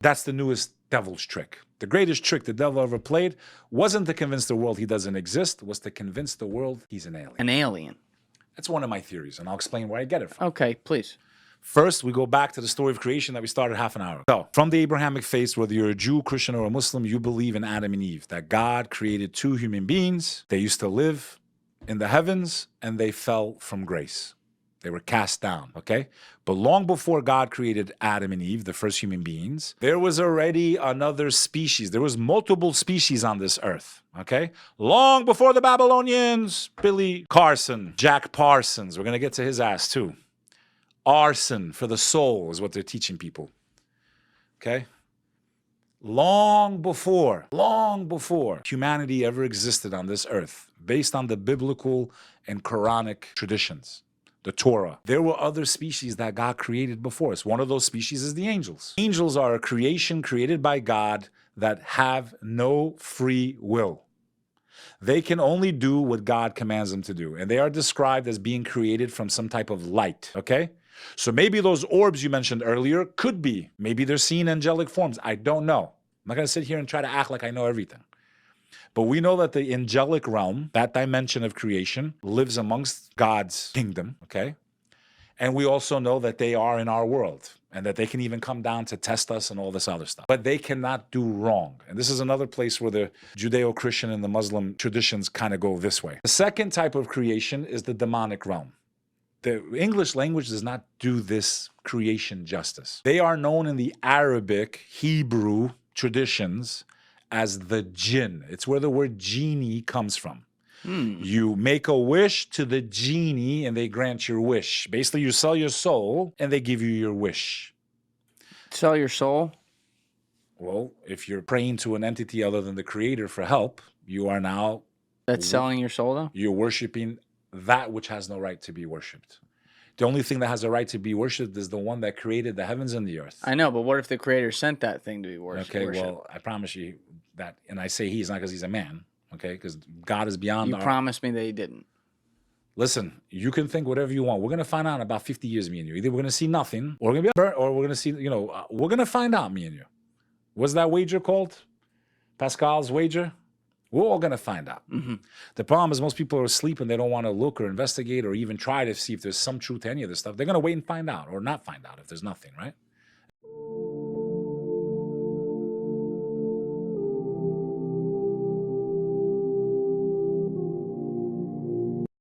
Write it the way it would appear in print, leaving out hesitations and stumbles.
That's the newest devil's trick. The greatest trick the devil ever played wasn't to convince the world he doesn't exist, was to convince the world he's an alien. An alien. That's one of my theories, and I'll explain where I get it from. Okay, please. First, we go back to the story of creation that we started half an hour ago. So, from the Abrahamic faith, whether you're a Jew, Christian, or a Muslim, you believe in Adam and Eve, that God created two human beings. They used to live in the heavens, and they fell from grace. They were cast down, okay? But long before God created Adam and Eve, the first human beings, there was already another species. There was multiple species on this earth, okay? Long before the Babylonians, Billy Carson, Jack Parsons, we're going to get to his ass too. Arson for the soul is what they're teaching people, okay? Long before humanity ever existed on this earth, based on the biblical and Quranic traditions, the Torah, there were other species that God created before us. One of those species is the angels. Angels are a creation created by God that have no free will. They can only do what God commands them to do. And they are described as being created from some type of light, okay? So maybe those orbs you mentioned earlier could be, maybe they're seeing angelic forms. I don't know. I'm not going to sit here and try to act like I know everything. But we know that the angelic realm, that dimension of creation, lives amongst God's kingdom, okay? And we also know that they are in our world and that they can even come down to test us and all this other stuff. But they cannot do wrong. And this is another place where the Judeo-Christian and the Muslim traditions kind of go this way. The second type of creation is the demonic realm. The English language does not do this creation justice. They are known in the Arabic, Hebrew traditions as the jinn. It's where the word genie comes from. You make a wish to the genie and they grant your wish. Basically, you sell your soul and they give you your wish. Sell your soul? Well, if you're praying to an entity other than the creator for help, you are now... That's selling your soul, though? You're worshiping that which has no right to be worshipped. The only thing that has a right to be worshipped is the one that created the heavens and the earth. I know, but what if the creator sent that thing to be worshipped? Okay, well, I promise you that, and I say he's not because he's a man, okay? Because God is beyond You promised me that he didn't. Listen, you can think whatever you want. We're going to find out in about 50 years, me and you. Either we're going to see nothing, or we're going to be burnt, or we're going to see, we're going to find out, me and you. What's that wager called? Pascal's wager? We're all going to find out. The problem is most people are asleep and they don't want to look or investigate or even try to see if there's some truth to any of this stuff. They're going to wait and find out or not find out if there's nothing, right?